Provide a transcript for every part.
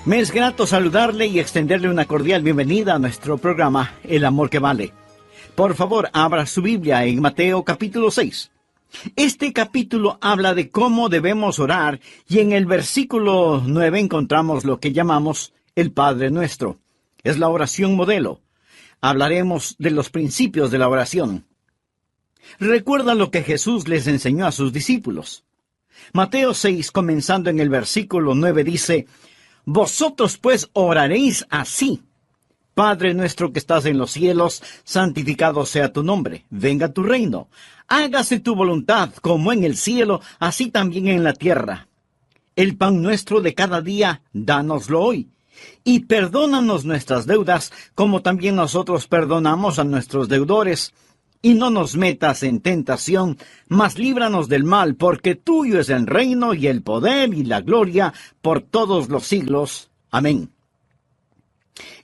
Me es grato saludarle y extenderle una cordial bienvenida a nuestro programa El Amor que Vale. Por favor, abra su Biblia en Mateo capítulo 6. Este capítulo habla de cómo debemos orar y en el versículo 9 encontramos lo que llamamos el Padre Nuestro. Es la oración modelo. Hablaremos de los principios de la oración. Recuerda lo que Jesús les enseñó a sus discípulos. Mateo 6, comenzando en el versículo 9, dice: Vosotros pues oraréis así: Padre nuestro que estás en los cielos, santificado sea tu nombre, venga tu reino. Hágase tu voluntad, como en el cielo, así también en la tierra. El pan nuestro de cada día, dánoslo hoy. Y perdónanos nuestras deudas, como también nosotros perdonamos a nuestros deudores. Y no nos metas en tentación, mas líbranos del mal, porque tuyo es el reino y el poder y la gloria por todos los siglos. Amén.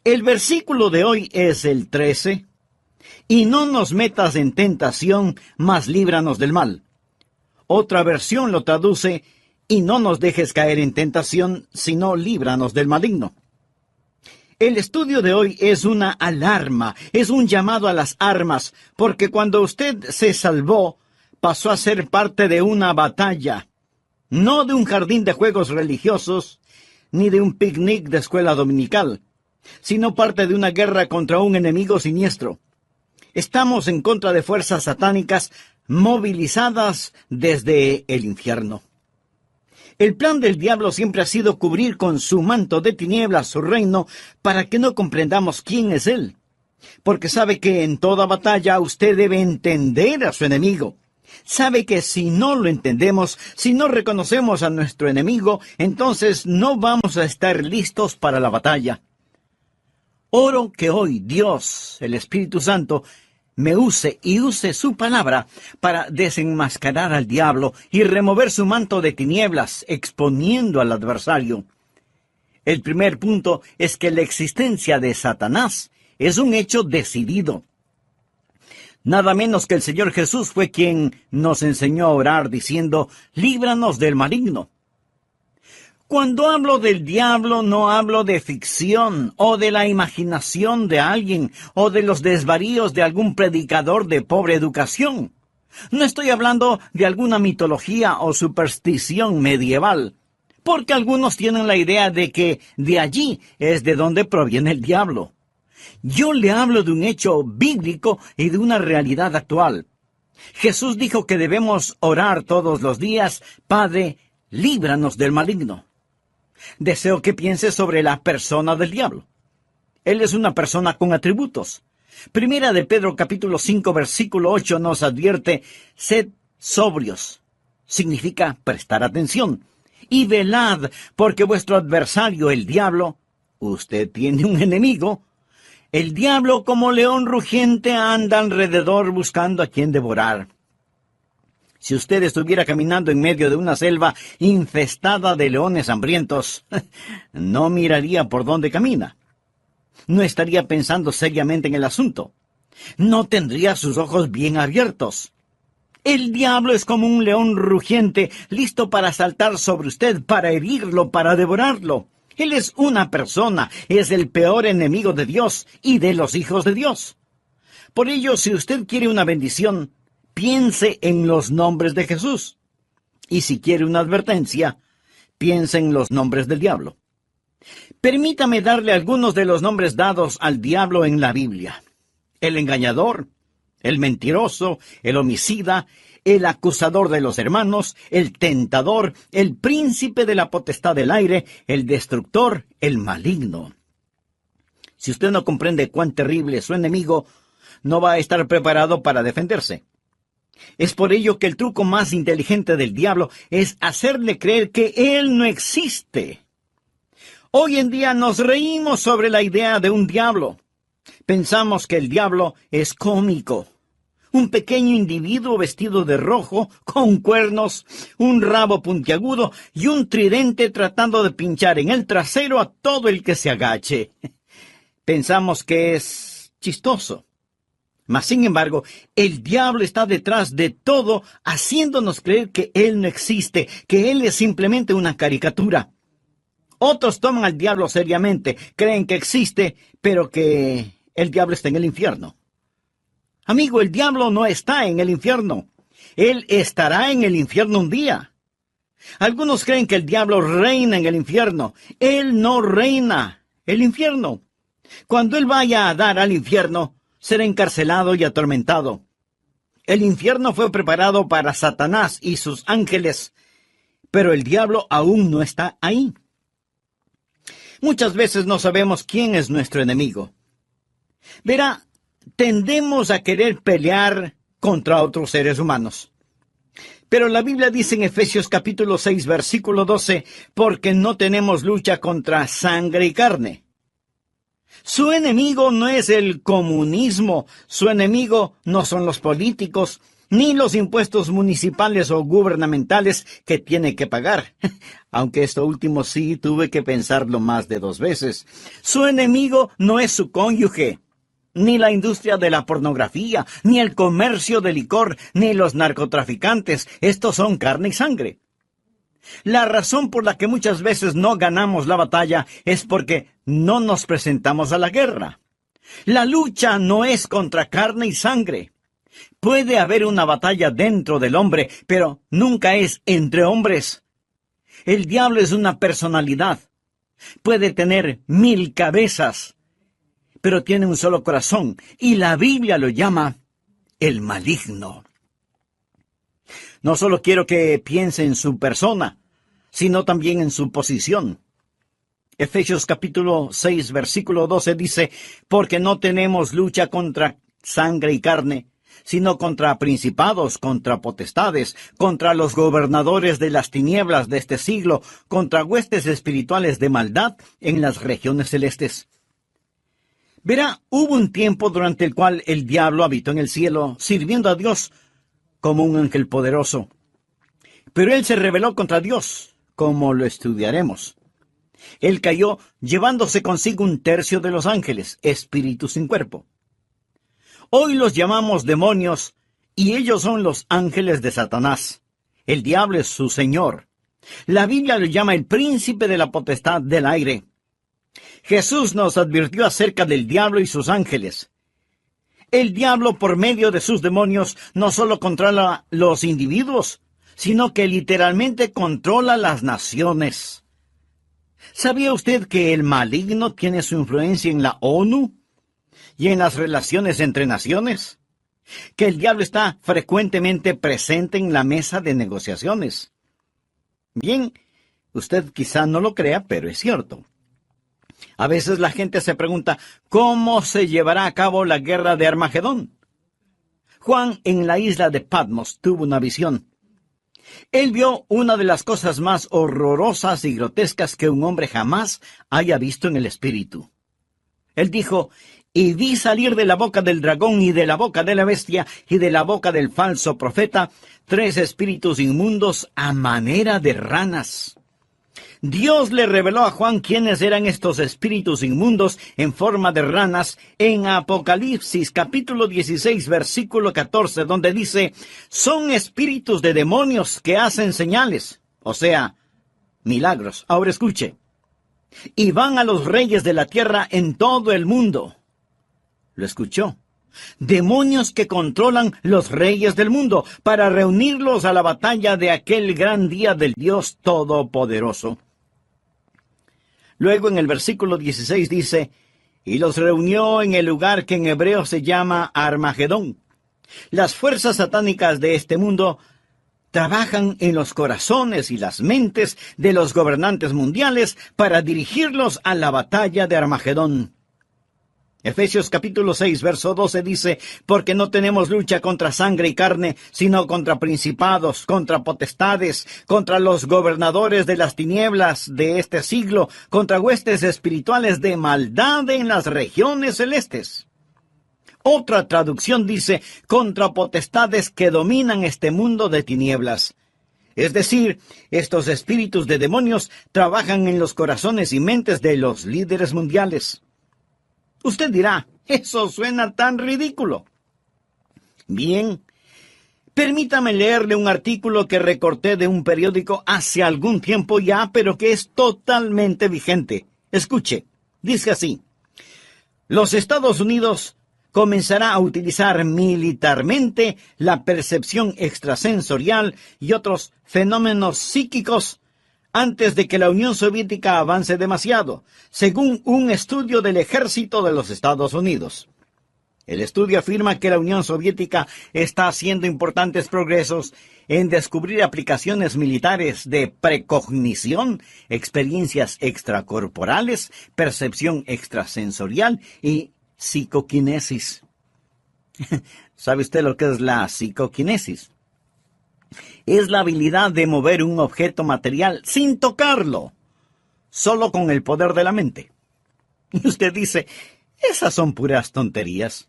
El versículo de hoy es el 13. Y no nos metas en tentación, mas líbranos del mal. Otra versión lo traduce: y no nos dejes caer en tentación, sino líbranos del maligno. El estudio de hoy es una alarma, es un llamado a las armas, porque cuando usted se salvó, pasó a ser parte de una batalla, no de un jardín de juegos religiosos, ni de un picnic de escuela dominical, sino parte de una guerra contra un enemigo siniestro. Estamos en contra de fuerzas satánicas movilizadas desde el infierno. El plan del diablo siempre ha sido cubrir con su manto de tinieblas su reino para que no comprendamos quién es él. Porque sabe que en toda batalla usted debe entender a su enemigo. Sabe que si no lo entendemos, si no reconocemos a nuestro enemigo, entonces no vamos a estar listos para la batalla. Oro que hoy Dios, el Espíritu Santo, me use y use su palabra para desenmascarar al diablo y remover su manto de tinieblas, exponiendo al adversario. El primer punto es que la existencia de Satanás es un hecho decidido. Nada menos que el Señor Jesús fue quien nos enseñó a orar diciendo: líbranos del maligno. Cuando hablo del diablo, no hablo de ficción o de la imaginación de alguien o de los desvaríos de algún predicador de pobre educación. No estoy hablando de alguna mitología o superstición medieval, porque algunos tienen la idea de que de allí es de donde proviene el diablo. Yo le hablo de un hecho bíblico y de una realidad actual. Jesús dijo que debemos orar todos los días: Padre, líbranos del maligno. Deseo que piense sobre la persona del diablo. Él es una persona con atributos. Primera de Pedro capítulo 5 versículo 8 nos advierte: sed sobrios. Significa prestar atención. Y velad, porque vuestro adversario, el diablo, usted tiene un enemigo. El diablo, como león rugiente, anda alrededor buscando a quien devorar. Si usted estuviera caminando en medio de una selva infestada de leones hambrientos, no miraría por dónde camina. No estaría pensando seriamente en el asunto. No tendría sus ojos bien abiertos. El diablo es como un león rugiente, listo para saltar sobre usted, para herirlo, para devorarlo. Él es una persona, es el peor enemigo de Dios y de los hijos de Dios. Por ello, si usted quiere una bendición, piense en los nombres de Jesús. Y si quiere una advertencia, piense en los nombres del diablo. Permítame darle algunos de los nombres dados al diablo en la Biblia: el engañador, el mentiroso, el homicida, el acusador de los hermanos, el tentador, el príncipe de la potestad del aire, el destructor, el maligno. Si usted no comprende cuán terrible es su enemigo, no va a estar preparado para defenderse. Es por ello que el truco más inteligente del diablo es hacerle creer que él no existe. Hoy en día nos reímos sobre la idea de un diablo. Pensamos que el diablo es cómico. Un pequeño individuo vestido de rojo, con cuernos, un rabo puntiagudo y un tridente tratando de pinchar en el trasero a todo el que se agache. Pensamos que es chistoso. Mas, sin embargo, el diablo está detrás de todo, haciéndonos creer que él no existe, que él es simplemente una caricatura. Otros toman al diablo seriamente, creen que existe, pero que el diablo está en el infierno. Amigo, el diablo no está en el infierno. Él estará en el infierno un día. Algunos creen que el diablo reina en el infierno. Él no reina el infierno. Cuando él vaya a dar al infierno, será encarcelado y atormentado. El infierno fue preparado para Satanás y sus ángeles, pero el diablo aún no está ahí. Muchas veces no sabemos quién es nuestro enemigo. Verá, tendemos a querer pelear contra otros seres humanos. Pero la Biblia dice en Efesios capítulo 6, versículo 12, porque no tenemos lucha contra sangre y carne. Su enemigo no es el comunismo, su enemigo no son los políticos, ni los impuestos municipales o gubernamentales que tiene que pagar. Aunque esto último sí tuve que pensarlo más de 2 veces. Su enemigo no es su cónyuge, ni la industria de la pornografía, ni el comercio de licor, ni los narcotraficantes. Estos son carne y sangre. La razón por la que muchas veces no ganamos la batalla es porque no nos presentamos a la guerra. La lucha no es contra carne y sangre. Puede haber una batalla dentro del hombre, pero nunca es entre hombres. El diablo es una personalidad. Puede tener 1000 cabezas, pero tiene un solo corazón, y la Biblia lo llama el maligno. No solo quiero que piense en su persona, sino también en su posición. Efesios capítulo 6, versículo 12 dice, porque no tenemos lucha contra sangre y carne, sino contra principados, contra potestades, contra los gobernadores de las tinieblas de este siglo, contra huestes espirituales de maldad en las regiones celestes. Verá, hubo un tiempo durante el cual el diablo habitó en el cielo, sirviendo a Dios como un ángel poderoso. Pero él se rebeló contra Dios, como lo estudiaremos. Él cayó llevándose consigo 1/3 de los ángeles, espíritus sin cuerpo. Hoy los llamamos demonios, y ellos son los ángeles de Satanás. El diablo es su señor. La Biblia lo llama el príncipe de la potestad del aire. Jesús nos advirtió acerca del diablo y sus ángeles. El diablo, por medio de sus demonios, no solo controla los individuos, sino que literalmente controla las naciones. ¿Sabía usted que el maligno tiene su influencia en la ONU y en las relaciones entre naciones? Que el diablo está frecuentemente presente en la mesa de negociaciones. Bien, usted quizá no lo crea, pero es cierto. A veces la gente se pregunta, ¿cómo se llevará a cabo la guerra de Armagedón? Juan, en la isla de Patmos, tuvo una visión. Él vio una de las cosas más horrorosas y grotescas que un hombre jamás haya visto en el espíritu. Él dijo, y vi salir de la boca del dragón y de la boca de la bestia y de la boca del falso profeta 3 espíritus inmundos a manera de ranas. Dios le reveló a Juan quiénes eran estos espíritus inmundos en forma de ranas en Apocalipsis capítulo 16 versículo 14, donde dice, son espíritus de demonios que hacen señales, o sea, milagros. Ahora escuche, y van a los reyes de la tierra en todo el mundo. ¿Lo escuchó? Demonios que controlan los reyes del mundo para reunirlos a la batalla de aquel gran día del Dios Todopoderoso. Luego en el versículo 16 dice, y los reunió en el lugar que en hebreo se llama Armagedón. Las fuerzas satánicas de este mundo trabajan en los corazones y las mentes de los gobernantes mundiales para dirigirlos a la batalla de Armagedón. Efesios capítulo 6, verso 12 dice, porque no tenemos lucha contra sangre y carne, sino contra principados, contra potestades, contra los gobernadores de las tinieblas de este siglo, contra huestes espirituales de maldad en las regiones celestes. Otra traducción dice, contra potestades que dominan este mundo de tinieblas. Es decir, estos espíritus de demonios trabajan en los corazones y mentes de los líderes mundiales. Usted dirá, eso suena tan ridículo. Bien, Permítame leerle un artículo que recorté de un periódico hace algún tiempo ya, pero que es totalmente vigente. Escuche, dice así: los Estados Unidos comenzará a utilizar militarmente la percepción extrasensorial y otros fenómenos psíquicos antes de que la Unión Soviética avance demasiado, según un estudio del ejército de los Estados Unidos. El estudio afirma que la Unión Soviética está haciendo importantes progresos en descubrir aplicaciones militares de precognición, experiencias extracorporales, percepción extrasensorial y psicoquinesis. ¿Sabe usted lo que es la psicoquinesis? Es la habilidad de mover un objeto material sin tocarlo, solo con el poder de la mente. Y usted dice, esas son puras tonterías.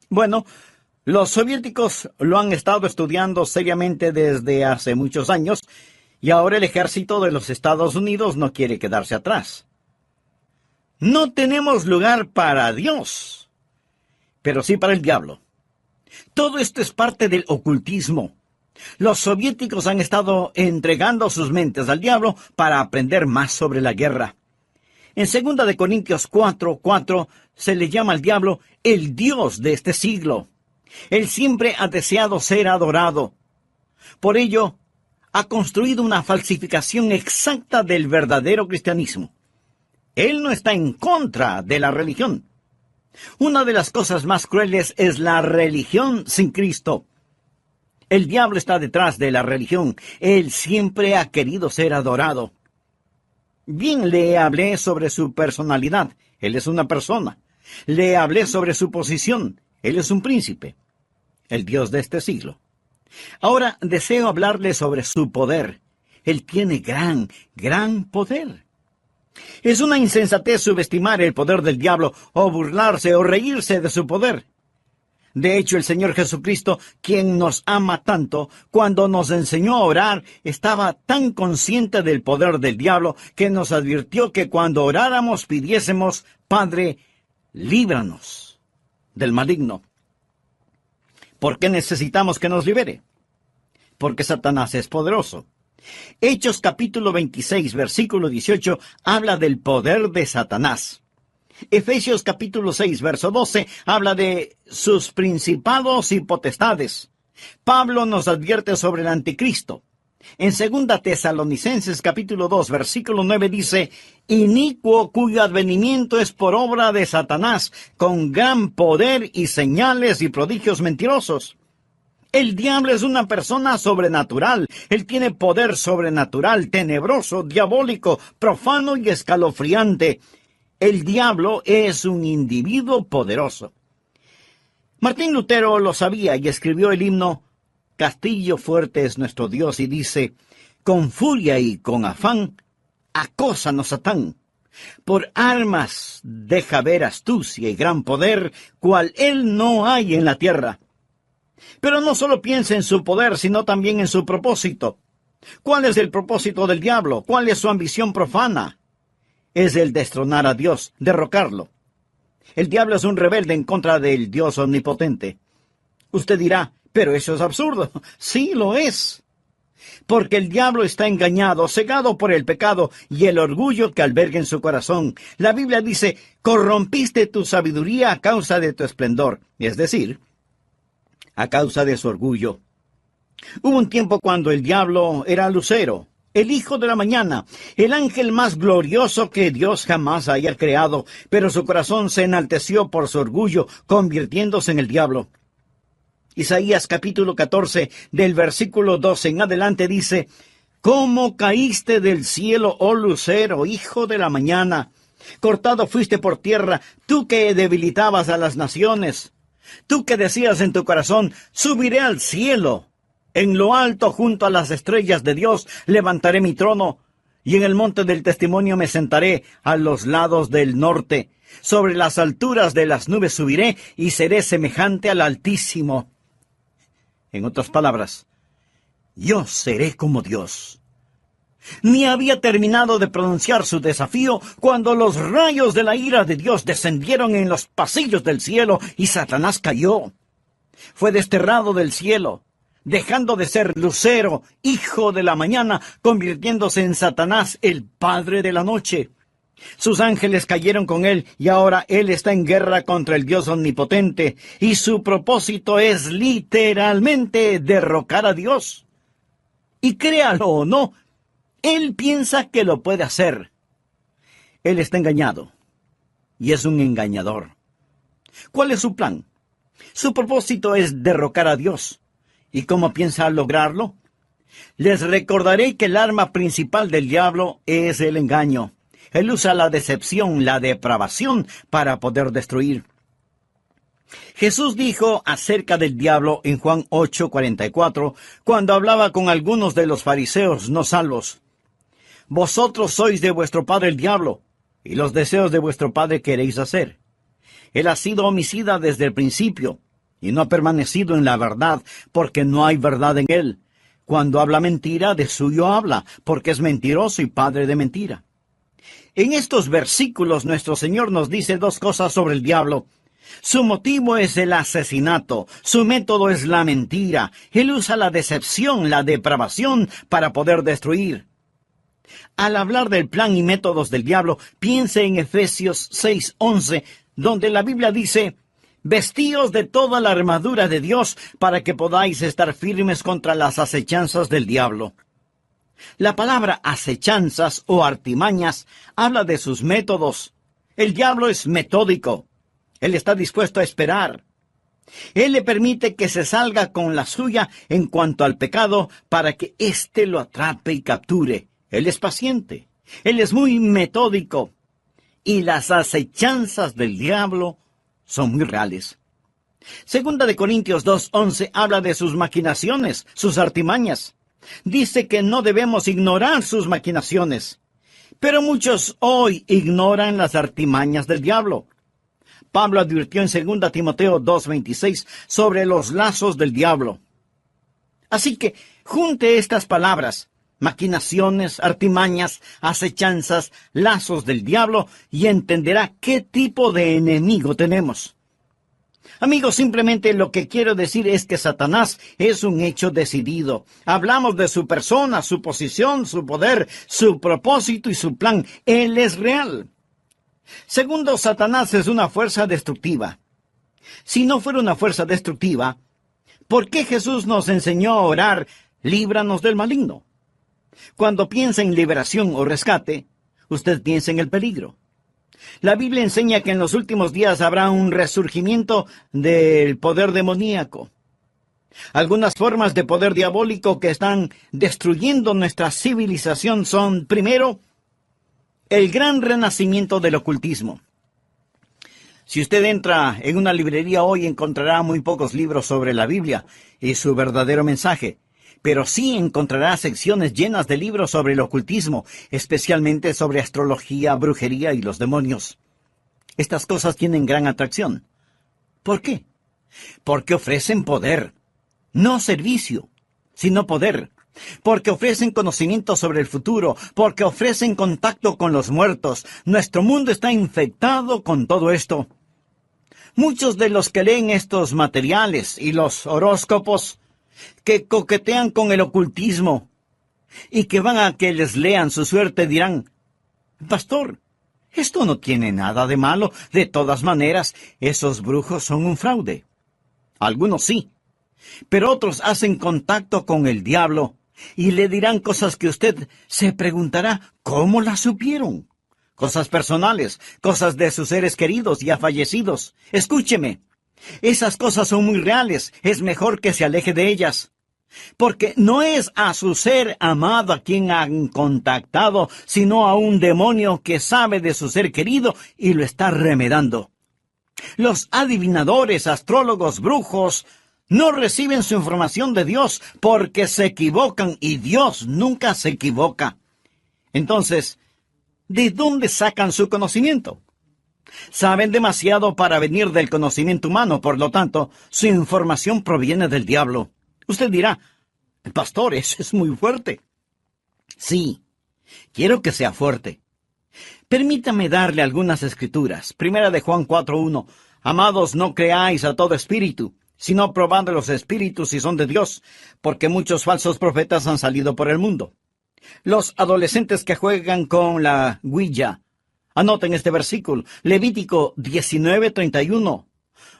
Bueno, los soviéticos lo han estado estudiando seriamente desde hace muchos años, y ahora el ejército de los Estados Unidos no quiere quedarse atrás. No tenemos lugar para Dios, pero sí para el diablo. Todo esto es parte del ocultismo. Los soviéticos han estado entregando sus mentes al diablo para aprender más sobre la guerra. En 2 Corintios 4:4 se le llama al diablo el Dios de este siglo. Él siempre ha deseado ser adorado. Por ello, ha construido una falsificación exacta del verdadero cristianismo. Él no está en contra de la religión. Una de las cosas más crueles es la religión sin Cristo. El diablo está detrás de la religión. Él siempre ha querido ser adorado. Bien, le hablé sobre su personalidad. Él es una persona. Le hablé sobre su posición. Él es un príncipe, el Dios de este siglo. Ahora deseo hablarle sobre su poder. Él tiene gran poder. Es una insensatez subestimar el poder del diablo o burlarse o reírse de su poder. De hecho, el Señor Jesucristo, quien nos ama tanto, cuando nos enseñó a orar, estaba tan consciente del poder del diablo que nos advirtió que cuando oráramos pidiésemos, Padre, líbranos del maligno. ¿Por qué necesitamos que nos libere? Porque Satanás es poderoso. Hechos capítulo 26, versículo 18, habla del poder de Satanás. Efesios capítulo 6, verso 12, habla de sus principados y potestades. Pablo nos advierte sobre el anticristo. En 2 Tesalonicenses capítulo 2, versículo 9 dice, inicuo cuyo advenimiento es por obra de Satanás, con gran poder y señales y prodigios mentirosos. El diablo es una persona sobrenatural. Él tiene poder sobrenatural, tenebroso, diabólico, profano y escalofriante. El diablo es un individuo poderoso. Martín Lutero lo sabía y escribió el himno Castillo fuerte es nuestro Dios, y dice, con furia y con afán, acósanos Satán. Por armas deja ver astucia y gran poder, cual él no hay en la tierra. Pero no solo piensa en su poder, sino también en su propósito. ¿Cuál es el propósito del diablo? ¿Cuál es su ambición profana? Es el destronar a Dios, derrocarlo. El diablo es un rebelde en contra del Dios omnipotente. Usted dirá, pero eso es absurdo. Sí, lo es. Porque el diablo está engañado, cegado por el pecado y el orgullo que alberga en su corazón. La Biblia dice, corrompiste tu sabiduría a causa de tu esplendor. Es decir, a causa de su orgullo. Hubo un tiempo cuando el diablo era Lucero, el hijo de la mañana, el ángel más glorioso que Dios jamás haya creado, pero su corazón se enalteció por su orgullo, convirtiéndose en el diablo. Isaías capítulo 14, del versículo 12 en adelante dice, ¿cómo caíste del cielo, oh lucero, hijo de la mañana? Cortado fuiste por tierra, tú que debilitabas a las naciones. Tú que decías en tu corazón, subiré al cielo. En lo alto, junto a las estrellas de Dios, levantaré mi trono. Y en el monte del testimonio me sentaré a los lados del norte. Sobre las alturas de las nubes subiré y seré semejante al Altísimo. En otras palabras, yo seré como Dios. Ni había terminado de pronunciar su desafío cuando los rayos de la ira de Dios descendieron en los pasillos del cielo y Satanás cayó. Fue desterrado del cielo. dejando de ser lucero, hijo de la mañana, convirtiéndose en Satanás, el padre de la noche. Sus ángeles cayeron con él y ahora él está en guerra contra el Dios omnipotente y su propósito es literalmente derrocar a Dios. Y créalo o no, él piensa que lo puede hacer. Él está engañado y es un engañador. ¿Cuál es su plan? Su propósito es derrocar a Dios. ¿Y cómo piensa lograrlo? Les recordaré que el arma principal del diablo es el engaño. Él usa la decepción, la depravación para poder destruir. Jesús dijo acerca del diablo en Juan 8:44, cuando hablaba con algunos de los fariseos no salvos: vosotros sois de vuestro padre el diablo, y los deseos de vuestro padre queréis hacer. Él ha sido homicida desde el principio, y no ha permanecido en la verdad, porque no hay verdad en él. Cuando habla mentira, de suyo habla, porque es mentiroso y padre de mentira. En estos versículos nuestro Señor nos dice dos cosas sobre el diablo. Su motivo es el asesinato, su método es la mentira. Él usa la decepción, la depravación para poder destruir. Al hablar del plan y métodos del diablo, piense en Efesios 6:11, donde la Biblia dice: vestíos de toda la armadura de Dios para que podáis estar firmes contra las acechanzas del diablo. La palabra acechanzas o artimañas habla de sus métodos. El diablo es metódico. Él está dispuesto a esperar. Él le permite que se salga con la suya en cuanto al pecado para que éste lo atrape y capture. Él es paciente. Él es muy metódico. Y las acechanzas del diablo son muy reales. Segunda de Corintios 2:11 habla de sus maquinaciones, sus artimañas. Dice que no debemos ignorar sus maquinaciones. Pero muchos hoy ignoran las artimañas del diablo. Pablo advirtió en 2 Timoteo 2:26 sobre los lazos del diablo. Así que junte estas palabras: maquinaciones, artimañas, acechanzas, lazos del diablo, y entenderá qué tipo de enemigo tenemos. Amigos, simplemente lo que quiero decir es que Satanás es un hecho decidido. Hablamos de su persona, su posición, su poder, su propósito y su plan. Él es real. Segundo, Satanás es una fuerza destructiva. Si no fuera una fuerza destructiva, ¿por qué Jesús nos enseñó a orar: líbranos del maligno? Cuando piensa en liberación o rescate, usted piensa en el peligro. La Biblia enseña que en los últimos días habrá un resurgimiento del poder demoníaco. Algunas formas de poder diabólico que están destruyendo nuestra civilización son, primero, el gran renacimiento del ocultismo. Si usted entra en una librería hoy, encontrará muy pocos libros sobre la Biblia y su verdadero mensaje. Pero sí encontrará secciones llenas de libros sobre el ocultismo, especialmente sobre astrología, brujería y los demonios. Estas cosas tienen gran atracción. ¿Por qué? Porque ofrecen poder, no servicio, sino poder. Porque ofrecen conocimiento sobre el futuro, porque ofrecen contacto con los muertos. Nuestro mundo está infectado con todo esto. Muchos de los que leen estos materiales y los horóscopos, que coquetean con el ocultismo y que van a que les lean su suerte, dirán: pastor, esto no tiene nada de malo. De todas maneras, esos brujos son un fraude. Algunos sí, pero otros hacen contacto con el diablo y le dirán cosas que usted se preguntará: ¿cómo las supieron? Cosas personales, cosas de sus seres queridos ya fallecidos. Escúcheme. Esas cosas son muy reales. Es mejor que se aleje de ellas. Porque no es a su ser amado a quien han contactado, sino a un demonio que sabe de su ser querido y lo está remedando. Los adivinadores, astrólogos, brujos, no reciben su información de Dios porque se equivocan, y Dios nunca se equivoca. Entonces, ¿de dónde sacan su conocimiento? Saben demasiado para venir del conocimiento humano, por lo tanto, su información proviene del diablo. Usted dirá: pastor, eso es muy fuerte. Sí, quiero que sea fuerte. Permítame darle algunas escrituras. Primera de Juan 4:1. Amados, no creáis a todo espíritu, sino probando los espíritus si son de Dios, porque muchos falsos profetas han salido por el mundo. Los adolescentes que juegan con la Ouija, anoten este versículo, Levítico 19:31.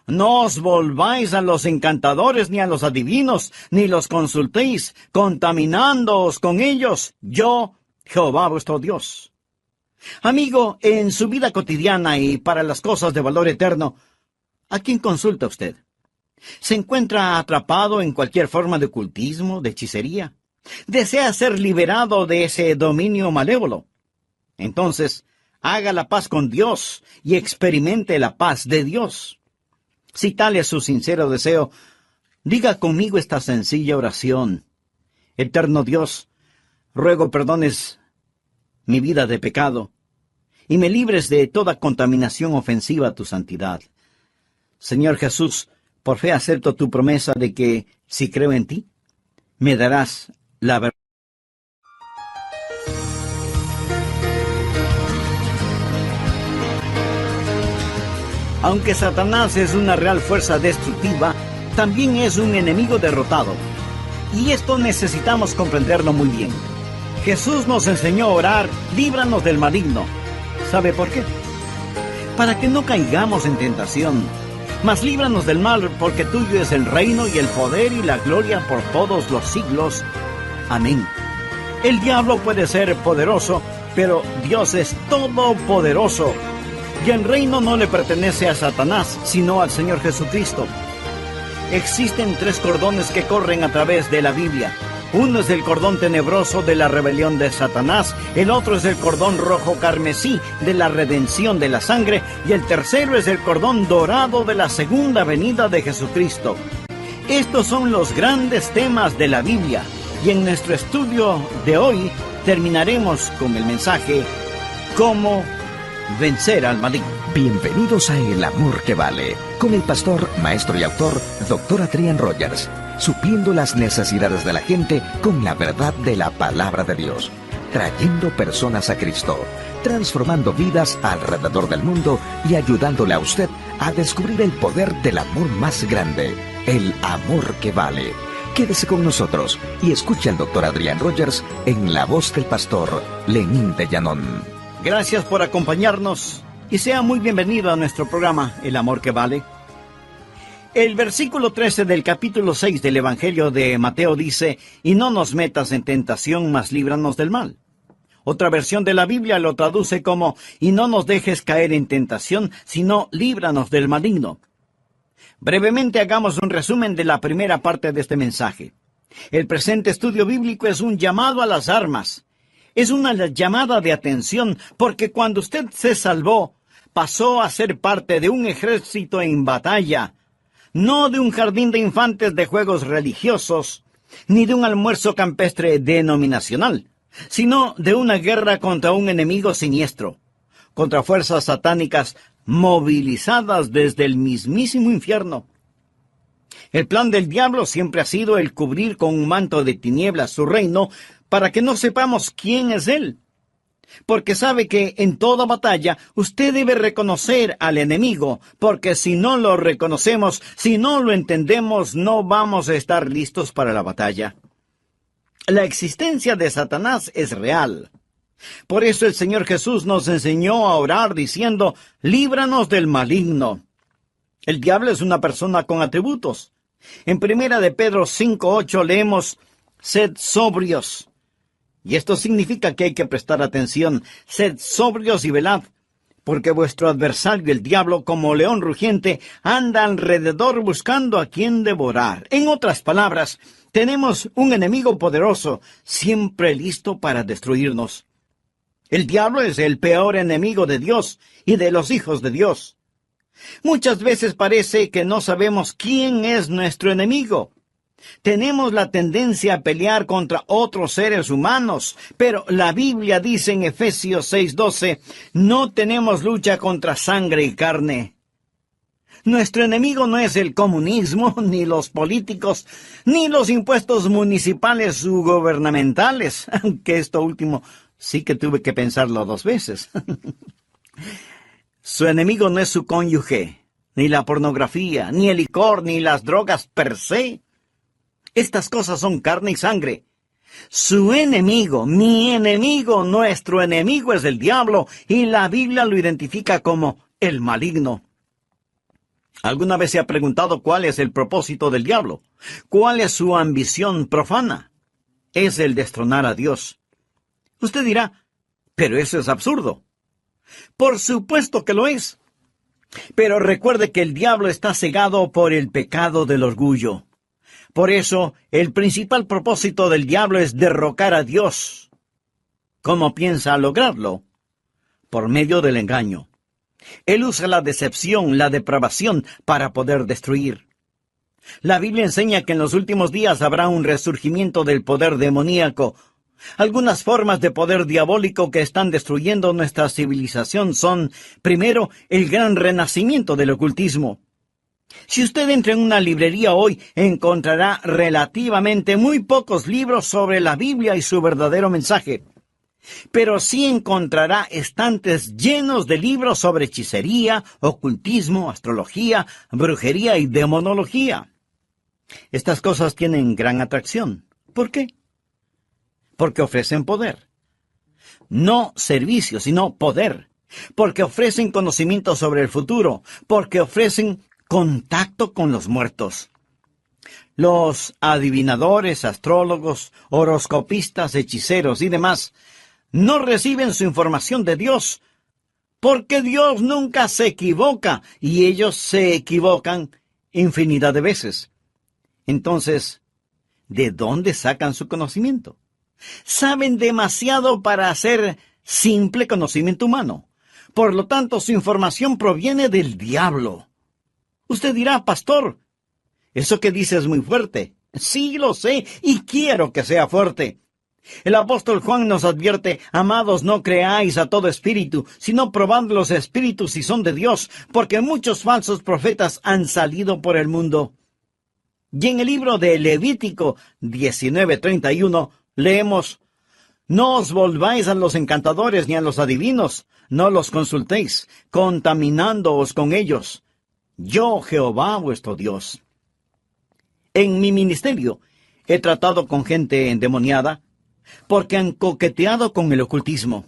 No os volváis a los encantadores ni a los adivinos, ni los consultéis, contaminándoos con ellos. Yo, Jehová vuestro Dios. Amigo, en su vida cotidiana y para las cosas de valor eterno, ¿a quién consulta usted? ¿Se encuentra atrapado en cualquier forma de ocultismo, de hechicería? ¿Desea ser liberado de ese dominio malévolo? Entonces, haga la paz con Dios y experimente la paz de Dios. Si tal es su sincero deseo, diga conmigo esta sencilla oración. Eterno Dios, ruego perdones mi vida de pecado y me libres de toda contaminación ofensiva a tu santidad. Señor Jesús, por fe acepto tu promesa de que, si creo en ti, me darás la verdad. Aunque Satanás es una real fuerza destructiva, también es un enemigo derrotado. Y esto necesitamos comprenderlo muy bien. Jesús nos enseñó a orar, líbranos del maligno. ¿Sabe por qué? Para que no caigamos en tentación. Mas líbranos del mal, porque tuyo es el reino y el poder y la gloria por todos los siglos. Amén. El diablo puede ser poderoso, pero Dios es todopoderoso. Y el reino no le pertenece a Satanás, sino al Señor Jesucristo. Existen 3 cordones que corren a través de la Biblia. Uno es el cordón tenebroso de la rebelión de Satanás, el otro es el cordón rojo carmesí de la redención de la sangre, y el tercero es el cordón dorado de la segunda venida de Jesucristo. Estos son los grandes temas de la Biblia, y en nuestro estudio de hoy terminaremos con el mensaje ¿Cómo vencer al maligno? Bienvenidos a El Amor que Vale, con el pastor, maestro y autor, Dr. Adrian Rogers, supliendo las necesidades de la gente con la verdad de la palabra de Dios, trayendo personas a Cristo, transformando vidas alrededor del mundo y ayudándole a usted a descubrir el poder del amor más grande, el amor que vale. Quédese con nosotros y escuche al Dr. Adrian Rogers en la voz del pastor Lenín de Llanón. Gracias por acompañarnos y sea muy bienvenido a nuestro programa El Amor que Vale. El versículo 13 del capítulo 6 del Evangelio de Mateo dice: y no nos metas en tentación, mas líbranos del mal. Otra versión de la Biblia lo traduce como: y no nos dejes caer en tentación, sino líbranos del maligno. Brevemente hagamos un resumen de la primera parte de este mensaje. El presente estudio bíblico es un llamado a las armas. Es una llamada de atención, porque cuando usted se salvó, pasó a ser parte de un ejército en batalla, no de un jardín de infantes de juegos religiosos, ni de un almuerzo campestre denominacional, sino de una guerra contra un enemigo siniestro, contra fuerzas satánicas movilizadas desde el mismísimo infierno. El plan del diablo siempre ha sido el cubrir con un manto de tinieblas su reino para que no sepamos quién es él. Porque sabe que en toda batalla usted debe reconocer al enemigo, porque si no lo reconocemos, si no lo entendemos, no vamos a estar listos para la batalla. La existencia de Satanás es real. Por eso el Señor Jesús nos enseñó a orar diciendo: líbranos del maligno. El diablo es una persona con atributos. En 1 de Pedro 5:8 leemos: sed sobrios. Y esto significa que hay que prestar atención. Sed sobrios y velad, porque vuestro adversario, el diablo, como león rugiente, anda alrededor buscando a quien devorar. En otras palabras, tenemos un enemigo poderoso, siempre listo para destruirnos. El diablo es el peor enemigo de Dios y de los hijos de Dios. Muchas veces parece que no sabemos quién es nuestro enemigo. Tenemos la tendencia a pelear contra otros seres humanos, pero la Biblia dice en Efesios 6:12, no tenemos lucha contra sangre y carne. Nuestro enemigo no es el comunismo, ni los políticos, ni los impuestos municipales u gubernamentales, aunque esto último sí que tuve que pensarlo 2 veces. Su enemigo no es su cónyuge, ni la pornografía, ni el licor, ni las drogas per se. Estas cosas son carne y sangre. Su enemigo, mi enemigo, nuestro enemigo es el diablo, y la Biblia lo identifica como el maligno. ¿Alguna vez se ha preguntado cuál es el propósito del diablo? ¿Cuál es su ambición profana? Es el destronar a Dios. Usted dirá, pero eso es absurdo. Por supuesto que lo es. Pero recuerde que el diablo está cegado por el pecado del orgullo. Por eso, el principal propósito del diablo es derrocar a Dios. ¿Cómo piensa lograrlo? Por medio del engaño. Él usa la decepción, la depravación, para poder destruir. La Biblia enseña que en los últimos días habrá un resurgimiento del poder demoníaco. Algunas formas de poder diabólico que están destruyendo nuestra civilización son, primero, el gran renacimiento del ocultismo. Si usted entra en una librería hoy, encontrará relativamente muy pocos libros sobre la Biblia y su verdadero mensaje. Pero sí encontrará estantes llenos de libros sobre hechicería, ocultismo, astrología, brujería y demonología. Estas cosas tienen gran atracción. ¿Por qué? Porque ofrecen poder. No servicio, sino poder. Porque ofrecen conocimiento sobre el futuro. Porque ofrecen contacto con los muertos. Los adivinadores, astrólogos, horoscopistas, hechiceros y demás no reciben su información de Dios, porque Dios nunca se equivoca, y ellos se equivocan infinidad de veces. Entonces, ¿de dónde sacan su conocimiento? Saben demasiado para hacer simple conocimiento humano. Por lo tanto, su información proviene del diablo. Usted dirá, pastor, eso que dice es muy fuerte. Sí, lo sé, y quiero que sea fuerte. El apóstol Juan nos advierte, amados, no creáis a todo espíritu, sino probad los espíritus si son de Dios, porque muchos falsos profetas han salido por el mundo. Y en el libro de Levítico 19:31 leemos, no os volváis a los encantadores ni a los adivinos, no los consultéis, contaminándoos con ellos. Yo, Jehová, vuestro Dios. En mi ministerio he tratado con gente endemoniada, porque han coqueteado con el ocultismo.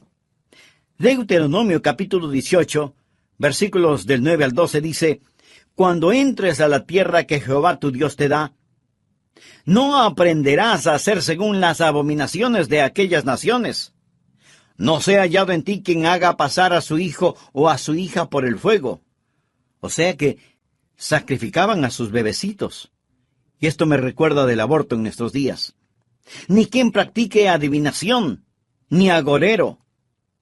Deuteronomio capítulo 18, versículos del 9 al 12 dice, cuando entres a la tierra que Jehová tu Dios te da, no aprenderás a hacer según las abominaciones de aquellas naciones. No sea hallado en ti quien haga pasar a su hijo o a su hija por el fuego. O sea que sacrificaban a sus bebecitos. Y esto me recuerda del aborto en nuestros días. Ni quien practique adivinación, ni agorero.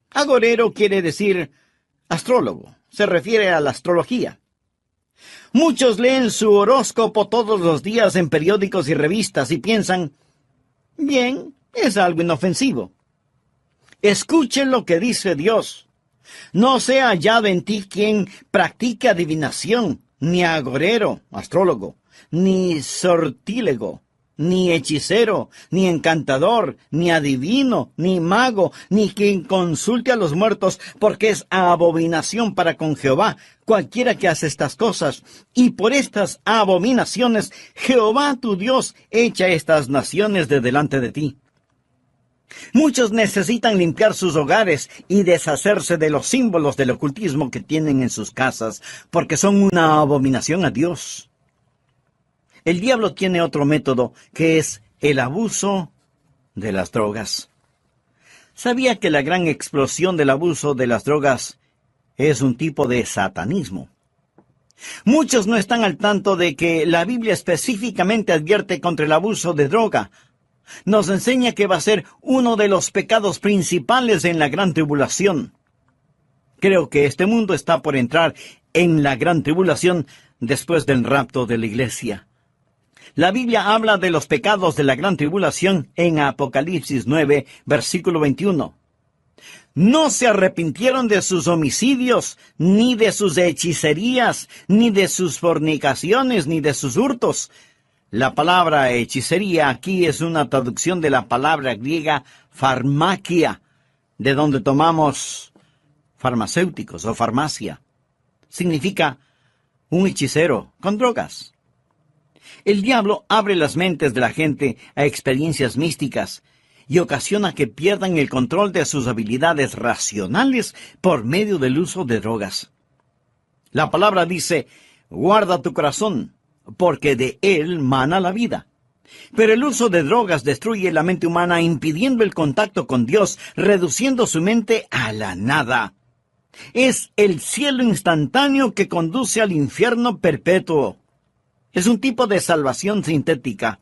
Agorero quiere decir astrólogo, se refiere a la astrología. Muchos leen su horóscopo todos los días en periódicos y revistas y piensan, bien, es algo inofensivo. Escuchen lo que dice Dios. No sea hallado en ti quien practique adivinación, ni agorero, astrólogo, ni sortílego, ni hechicero, ni encantador, ni adivino, ni mago, ni quien consulte a los muertos, porque es abominación para con Jehová cualquiera que hace estas cosas. Y por estas abominaciones Jehová tu Dios echa estas naciones de delante de ti. Muchos necesitan limpiar sus hogares y deshacerse de los símbolos del ocultismo que tienen en sus casas, porque son una abominación a Dios. El diablo tiene otro método, que es el abuso de las drogas. ¿Sabía que la gran explosión del abuso de las drogas es un tipo de satanismo? Muchos no están al tanto de que la Biblia específicamente advierte contra el abuso de droga. Nos enseña que va a ser uno de los pecados principales en la gran tribulación. Creo que este mundo está por entrar en la gran tribulación después del rapto de la iglesia. La Biblia habla de los pecados de la gran tribulación en Apocalipsis 9, versículo 21. No se arrepintieron de sus homicidios, ni de sus hechicerías, ni de sus fornicaciones, ni de sus hurtos. La palabra hechicería aquí es una traducción de la palabra griega farmakia, de donde tomamos farmacéuticos o farmacia. Significa un hechicero con drogas. El diablo abre las mentes de la gente a experiencias místicas y ocasiona que pierdan el control de sus habilidades racionales por medio del uso de drogas. La palabra dice, guarda tu corazón, porque de él mana la vida. Pero el uso de drogas destruye la mente humana, impidiendo el contacto con Dios, reduciendo su mente a la nada. Es el cielo instantáneo que conduce al infierno perpetuo. Es un tipo de salvación sintética.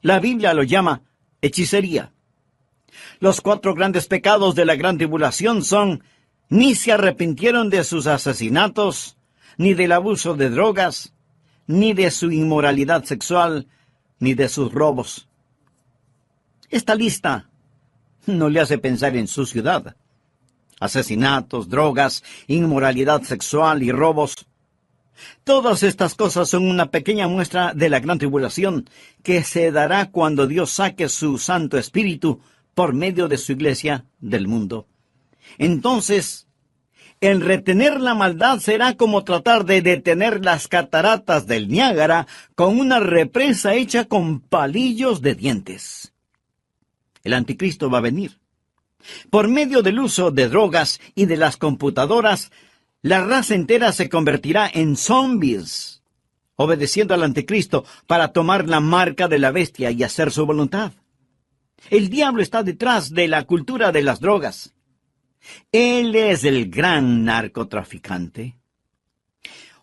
La Biblia lo llama hechicería. Los 4 grandes pecados de la gran tribulación son: ni se arrepintieron de sus asesinatos, ni del abuso de drogas, ni de su inmoralidad sexual, ni de sus robos. Esta lista no le hace pensar en su ciudad. Asesinatos, drogas, inmoralidad sexual y robos. Todas estas cosas son una pequeña muestra de la gran tribulación que se dará cuando Dios saque su Santo Espíritu por medio de su iglesia del mundo. Entonces, el retener la maldad será como tratar de detener las cataratas del Niágara con una represa hecha con palillos de dientes. El anticristo va a venir. Por medio del uso de drogas y de las computadoras, la raza entera se convertirá en zombies, obedeciendo al anticristo para tomar la marca de la bestia y hacer su voluntad. El diablo está detrás de la cultura de las drogas. Él es el gran narcotraficante.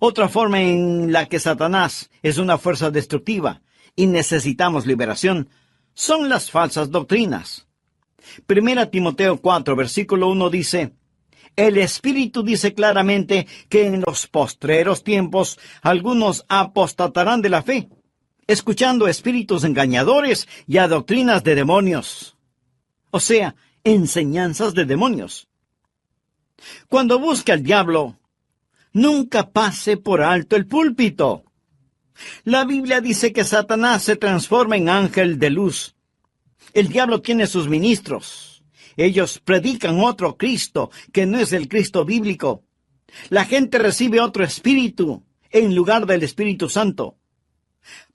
Otra forma en la que Satanás es una fuerza destructiva y necesitamos liberación son las falsas doctrinas. 1 Timoteo 4, versículo 1 dice, el Espíritu dice claramente que en los postreros tiempos algunos apostatarán de la fe, escuchando espíritus engañadores y a doctrinas de demonios. O sea, enseñanzas de demonios. Cuando busque al diablo, nunca pase por alto el púlpito. La Biblia dice que Satanás se transforma en ángel de luz. El diablo tiene sus ministros. Ellos predican otro Cristo que no es el Cristo bíblico. La gente recibe otro espíritu en lugar del Espíritu Santo.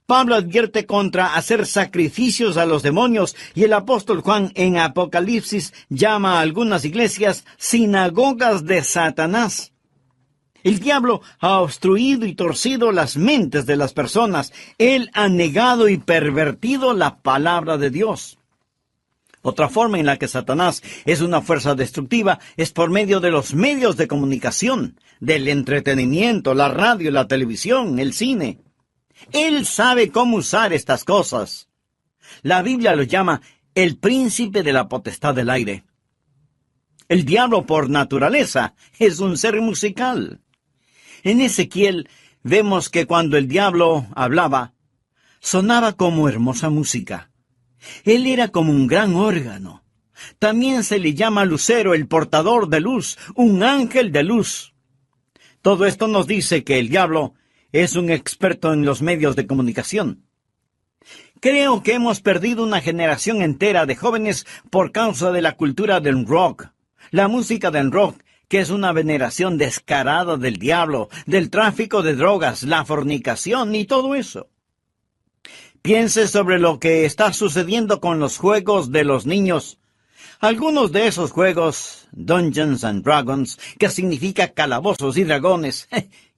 Pablo advierte contra hacer sacrificios a los demonios y el apóstol Juan en Apocalipsis llama a algunas iglesias sinagogas de Satanás. El diablo ha obstruido y torcido las mentes de las personas. Él ha negado y pervertido la palabra de Dios. Otra forma en la que Satanás es una fuerza destructiva es por medio de los medios de comunicación, del entretenimiento, la radio, la televisión, el cine. Él sabe cómo usar estas cosas. La Biblia lo llama el príncipe de la potestad del aire. El diablo por naturaleza es un ser musical. En Ezequiel vemos que cuando el diablo hablaba, sonaba como hermosa música. Él era como un gran órgano. También se le llama lucero, el portador de luz, un ángel de luz. Todo esto nos dice que el diablo es un experto en los medios de comunicación. Creo que hemos perdido una generación entera de jóvenes por causa de la cultura del rock. La música del rock, que es una veneración descarada del diablo, del tráfico de drogas, la fornicación y todo eso. Piense sobre lo que está sucediendo con los juegos de los niños. Algunos de esos juegos, Dungeons and Dragons, que significa calabozos y dragones,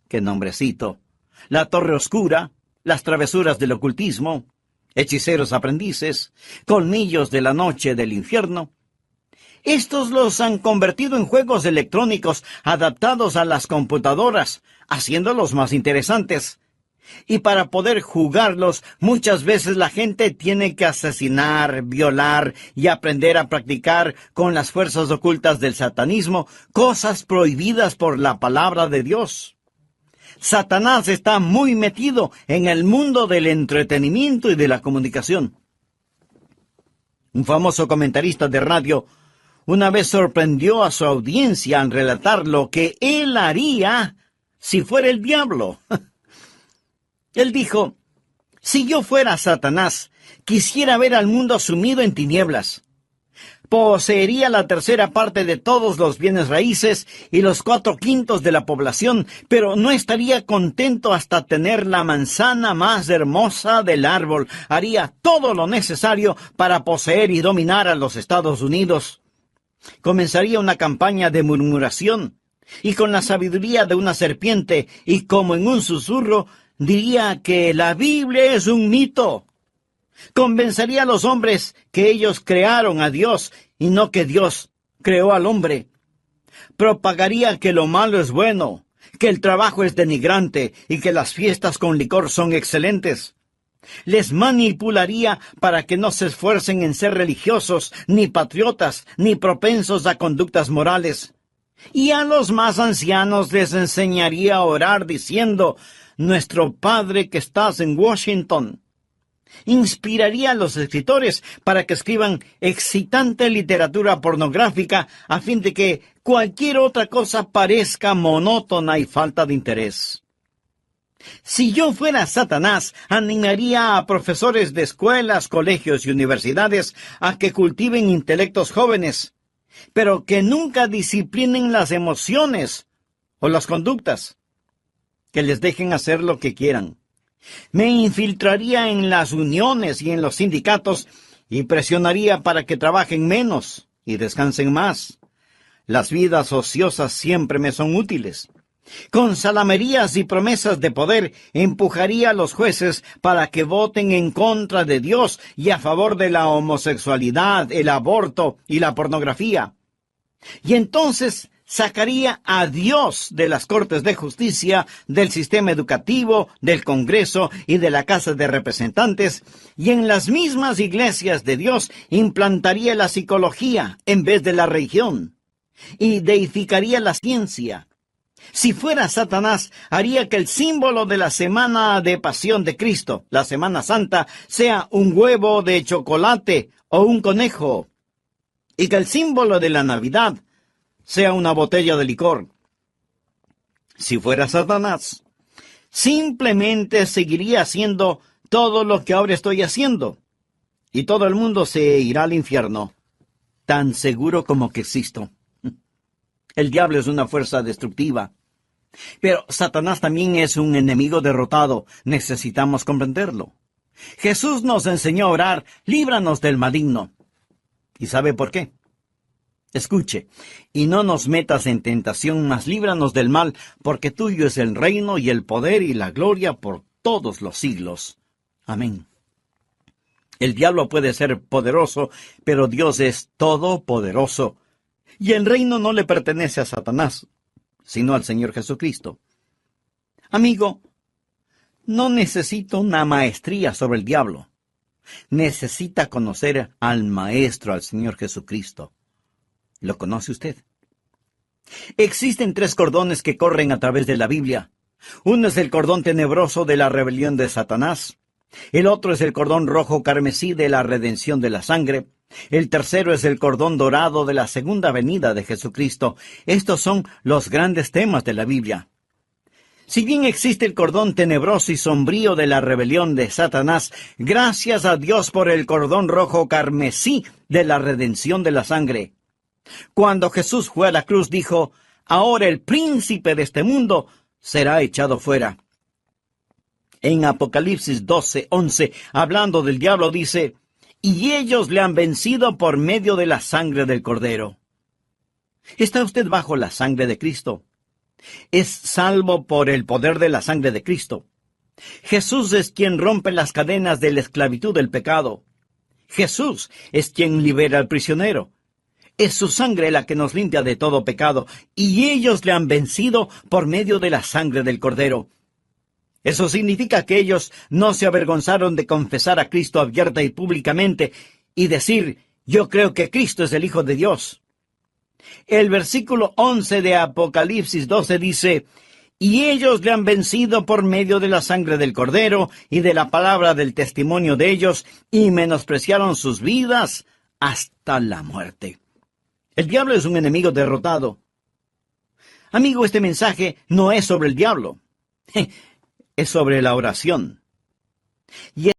¡qué nombrecito! La Torre Oscura, las travesuras del ocultismo, hechiceros aprendices, colmillos de la noche del infierno. Estos los han convertido en juegos electrónicos adaptados a las computadoras, haciéndolos más interesantes. Y para poder jugarlos, muchas veces la gente tiene que asesinar, violar y aprender a practicar con las fuerzas ocultas del satanismo cosas prohibidas por la palabra de Dios. Satanás está muy metido en el mundo del entretenimiento y de la comunicación. Un famoso comentarista de radio una vez sorprendió a su audiencia al relatar lo que él haría si fuera el diablo. Él dijo, si yo fuera Satanás, quisiera ver al mundo sumido en tinieblas. Poseería la tercera parte de todos los bienes raíces y los 4/5 de la población, pero no estaría contento hasta tener la manzana más hermosa del árbol. Haría todo lo necesario para poseer y dominar a los Estados Unidos. Comenzaría una campaña de murmuración, y con la sabiduría de una serpiente, y como en un susurro, diría que la Biblia es un mito. Convencería a los hombres que ellos crearon a Dios y no que Dios creó al hombre. Propagaría que lo malo es bueno, que el trabajo es denigrante y que las fiestas con licor son excelentes. Les manipularía para que no se esfuercen en ser religiosos, ni patriotas, ni propensos a conductas morales. Y a los más ancianos les enseñaría a orar diciendo: Nuestro Padre que estás en Washington. Inspiraría a los escritores para que escriban excitante literatura pornográfica a fin de que cualquier otra cosa parezca monótona y falta de interés. Si yo fuera Satanás, animaría a profesores de escuelas, colegios y universidades a que cultiven intelectos jóvenes, pero que nunca disciplinen las emociones o las conductas, que les dejen hacer lo que quieran. Me infiltraría en las uniones y en los sindicatos y presionaría para que trabajen menos y descansen más. Las vidas ociosas siempre me son útiles. Con salamerías y promesas de poder empujaría a los jueces para que voten en contra de Dios y a favor de la homosexualidad, el aborto y la pornografía. Y entonces sacaría a Dios de las Cortes de Justicia, del sistema educativo, del Congreso y de la Casa de Representantes, y en las mismas iglesias de Dios implantaría la psicología en vez de la religión, y deificaría la ciencia. Si fuera Satanás, haría que el símbolo de la semana de pasión de Cristo, la Semana Santa, sea un huevo de chocolate o un conejo, y que el símbolo de la Navidad sea una botella de licor. Si fuera Satanás, simplemente seguiría haciendo todo lo que ahora estoy haciendo, y todo el mundo se irá al infierno, tan seguro como que existo. El diablo es una fuerza destructiva, pero Satanás también es un enemigo derrotado. Necesitamos comprenderlo. Jesús nos enseñó a orar: líbranos del maligno. ¿Y sabe por qué? Escuche: y no nos metas en tentación, mas líbranos del mal, porque tuyo es el reino y el poder y la gloria por todos los siglos. Amén. El diablo puede ser poderoso, pero Dios es todopoderoso. Y el reino no le pertenece a Satanás, sino al Señor Jesucristo. Amigo, no necesita una maestría sobre el diablo. Necesita conocer al Maestro, al Señor Jesucristo. ¿Lo conoce usted? Existen 3 cordones que corren a través de la Biblia. Uno es el cordón tenebroso de la rebelión de Satanás. El otro es el cordón rojo carmesí de la redención de la sangre. El tercero es el cordón dorado de la segunda venida de Jesucristo. Estos son los grandes temas de la Biblia. Si bien existe el cordón tenebroso y sombrío de la rebelión de Satanás, gracias a Dios por el cordón rojo carmesí de la redención de la sangre. Cuando Jesús fue a la cruz, dijo: ahora el príncipe de este mundo será echado fuera. En Apocalipsis 12:11, hablando del diablo, dice: y ellos le han vencido por medio de la sangre del Cordero. ¿Está usted bajo la sangre de Cristo? Es salvo por el poder de la sangre de Cristo. Jesús es quien rompe las cadenas de la esclavitud del pecado. Jesús es quien libera al prisionero. Es su sangre la que nos limpia de todo pecado, y ellos le han vencido por medio de la sangre del Cordero. Eso significa que ellos no se avergonzaron de confesar a Cristo abierta y públicamente y decir: yo creo que Cristo es el Hijo de Dios. El versículo 11 de Apocalipsis 12 dice: y ellos le han vencido por medio de la sangre del Cordero y de la palabra del testimonio de ellos, y menospreciaron sus vidas hasta la muerte. El diablo es un enemigo derrotado. Amigo, este mensaje no es sobre el diablo. Es sobre la oración. Y